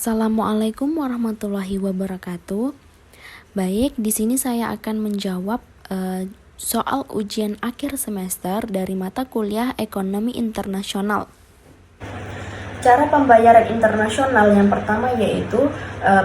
Assalamualaikum warahmatullahi wabarakatuh. Baik, di sini saya akan menjawab soal ujian akhir semester dari mata kuliah Ekonomi Internasional. Cara pembayaran internasional yang pertama yaitu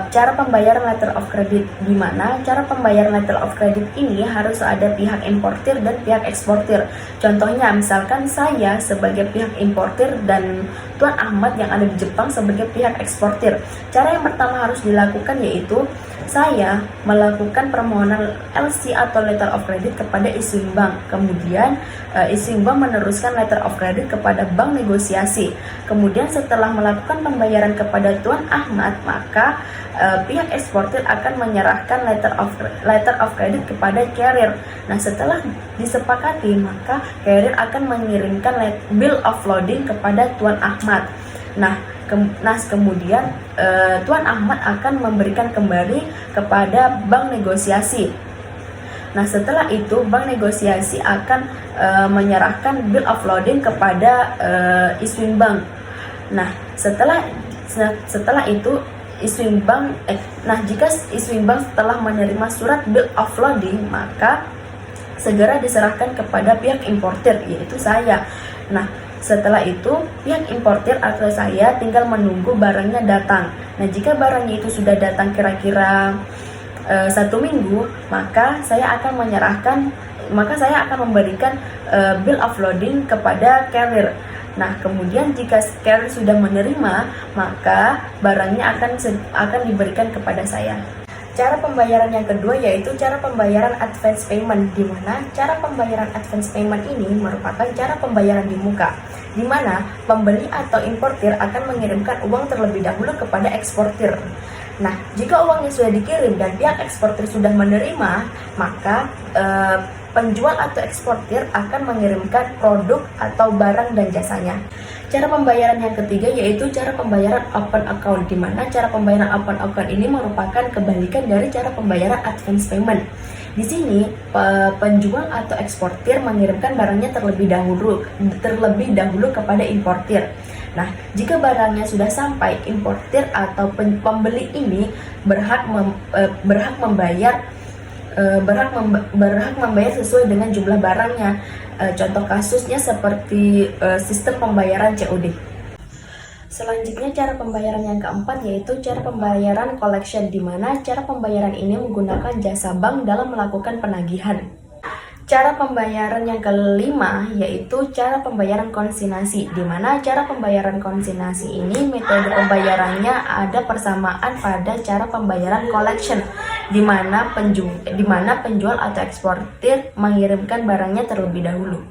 cara pembayaran letter of credit, di mana cara pembayaran letter of credit ini harus ada pihak importir dan pihak eksportir. Contohnya misalkan saya sebagai pihak importir dan Tuan Ahmad yang ada di Jepang sebagai pihak eksportir. Cara yang pertama harus dilakukan yaitu saya melakukan permohonan LC atau letter of credit kepada issuing bank. Kemudian issuing bank meneruskan letter of credit kepada bank negosiasi. Kemudian setelah melakukan pembayaran kepada Tuan Ahmad, maka pihak eksportir akan menyerahkan letter of credit kepada carrier. Nah, setelah disepakati, maka carrier akan mengirimkan bill of loading kepada Tuan Ahmad. Nah, kemudian Tuan Ahmad akan memberikan kembali kepada bank negosiasi. Nah, setelah itu bank negosiasi akan menyerahkan bill of loading kepada issuing bank. Nah, setelah itu issuing bank jika issuing bank setelah menerima surat bill of loading, maka segera diserahkan kepada pihak importir, yaitu saya. Nah, setelah itu pihak importir atau saya tinggal menunggu barangnya datang. Nah, jika barangnya itu sudah datang kira-kira 1 minggu, maka saya akan memberikan bill of loading kepada carrier. Nah, kemudian jika carrier sudah menerima, maka barangnya akan diberikan kepada saya. Cara pembayaran yang kedua yaitu cara pembayaran advance payment, di mana cara pembayaran advance payment ini merupakan cara pembayaran di muka, di mana pembeli atau importir akan mengirimkan uang terlebih dahulu kepada eksportir. Nah, jika uangnya sudah dikirim dan pihak eksportir sudah menerima, maka penjual atau eksportir akan mengirimkan produk atau barang dan jasanya. Cara pembayaran yang ketiga yaitu cara pembayaran open account, di mana cara pembayaran open account ini merupakan kebalikan dari cara pembayaran advance payment. Di sini penjual atau eksportir mengirimkan barangnya terlebih dahulu kepada importir. Nah, jika barangnya sudah sampai, importir atau pembeli ini berhak membayar sesuai dengan jumlah barangnya. Contoh kasusnya seperti sistem pembayaran COD. Selanjutnya cara pembayaran yang keempat yaitu cara pembayaran collection, di mana cara pembayaran ini menggunakan jasa bank dalam melakukan penagihan. Cara pembayaran yang kelima yaitu cara pembayaran konsinyasi, di mana cara pembayaran konsinyasi ini metode pembayarannya ada persamaan pada cara pembayaran collection, di mana penjual atau eksportir mengirimkan barangnya terlebih dahulu.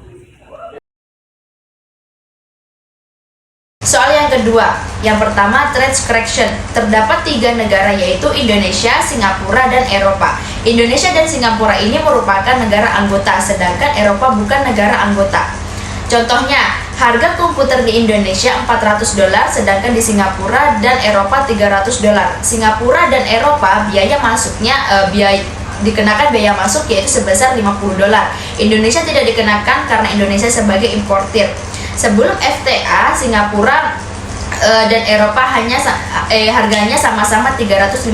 Soal yang kedua, yang pertama trade correction. Terdapat 3 negara yaitu Indonesia, Singapura, dan Eropa. Indonesia dan Singapura ini merupakan negara anggota, sedangkan Eropa bukan negara anggota. Contohnya, harga komputer di Indonesia $400, sedangkan di Singapura dan Eropa $300. Singapura dan Eropa dikenakan biaya masuk yaitu sebesar $50. Indonesia tidak dikenakan karena Indonesia sebagai importir. Sebelum FTA, Singapura dan Eropa harganya sama-sama $350.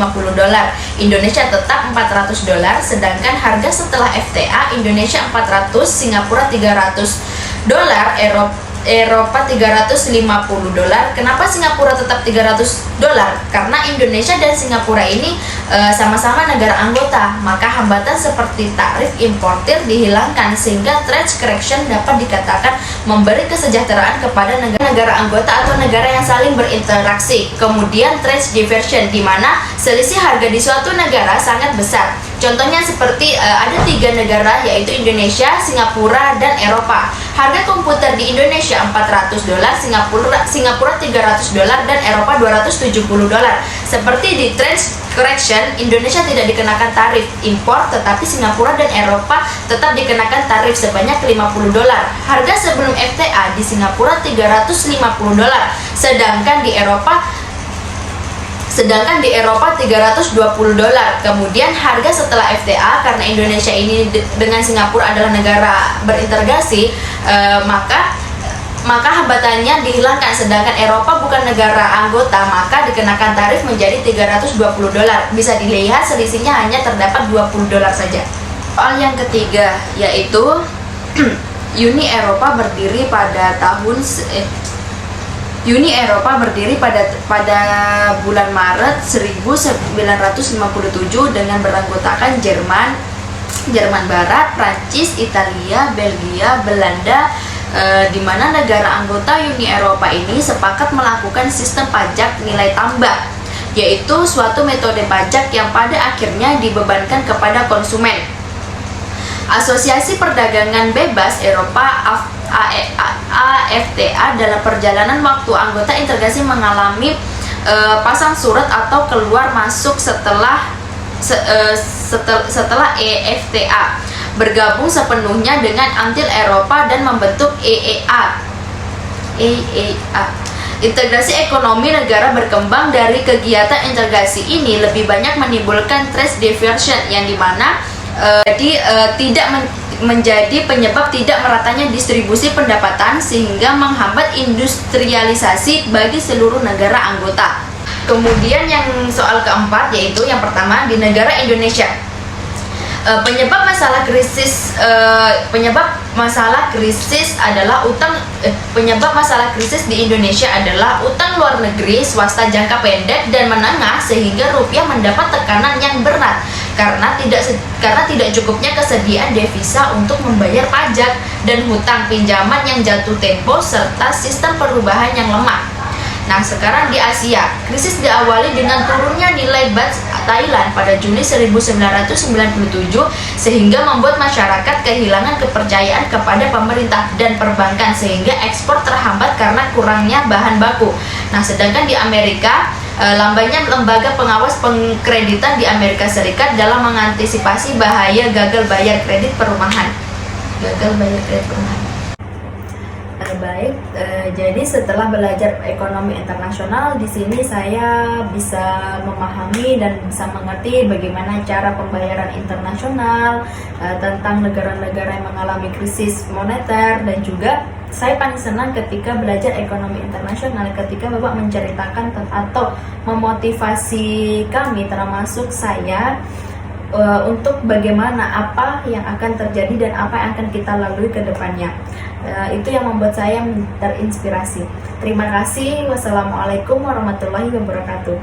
Indonesia tetap $400, sedangkan harga setelah FTA Indonesia $400, Singapura $300, Eropa $350. Kenapa Singapura tetap $300? Karena Indonesia dan Singapura ini sama-sama negara anggota, maka hambatan seperti tarif importir dihilangkan sehingga trade correction dapat dikatakan memberi kesejahteraan kepada negara anggota atau negara yang saling berinteraksi. Kemudian trade diversion, di mana selisih harga di suatu negara sangat besar. Contohnya seperti ada 3 negara yaitu Indonesia, Singapura, dan Eropa. Harga komputer di Indonesia $400, Singapura $300, dan Eropa $270. Seperti di trade correction, Indonesia tidak dikenakan tarif impor, tetapi Singapura dan Eropa tetap dikenakan tarif sebanyak $50. Harga sebelum FTA di Singapura $350, sedangkan di Eropa $320. Kemudian harga setelah FTA, karena Indonesia ini dengan Singapura adalah negara berintegrasi, maka maka hambatannya dihilangkan. Sedangkan Eropa bukan negara anggota, maka dikenakan tarif menjadi $320. Bisa dilihat selisihnya hanya terdapat $20 saja. Soal yang ketiga yaitu Uni Eropa berdiri pada bulan Maret 1957 dengan beranggotakan Jerman Barat, Prancis, Italia, Belgia, Belanda, di mana negara anggota Uni Eropa ini sepakat melakukan sistem pajak nilai tambah, yaitu suatu metode pajak yang pada akhirnya dibebankan kepada konsumen. Asosiasi Perdagangan Bebas Eropa AFTA dalam perjalanan waktu anggota integrasi mengalami pasang surut atau keluar masuk setelah EFTA bergabung sepenuhnya dengan Antil Eropa dan membentuk EEA. Integrasi ekonomi negara berkembang. Dari kegiatan integrasi ini lebih banyak menimbulkan trade diversion yang dimana tidak menjadi penyebab tidak meratanya distribusi pendapatan sehingga menghambat industrialisasi bagi seluruh negara anggota. Kemudian yang soal keempat yaitu yang pertama di negara Indonesia. Penyebab masalah krisis di Indonesia adalah utang luar negeri swasta jangka pendek dan menengah sehingga rupiah mendapat tekanan yang berat karena tidak cukupnya kesediaan devisa untuk membayar pajak dan hutang pinjaman yang jatuh tempo serta sistem perubahan yang lemah. Nah, sekarang di Asia, krisis diawali dengan turunnya nilai baht Thailand pada Juni 1997 sehingga membuat masyarakat kehilangan kepercayaan kepada pemerintah dan perbankan sehingga ekspor terhambat karena kurangnya bahan baku. Nah, sedangkan di Amerika, lambannya lembaga pengawas pengkreditan di Amerika Serikat dalam mengantisipasi bahaya gagal bayar kredit perumahan. Baik, jadi setelah belajar ekonomi internasional di sini saya bisa memahami dan bisa mengerti bagaimana cara pembayaran internasional, tentang negara-negara yang mengalami krisis moneter, dan juga saya paling senang ketika belajar ekonomi internasional ketika Bapak menceritakan atau memotivasi kami termasuk saya untuk bagaimana apa yang akan terjadi dan apa yang akan kita lalui ke depannya. Itu yang membuat saya terinspirasi. Terima kasih. Wassalamualaikum warahmatullahi wabarakatuh.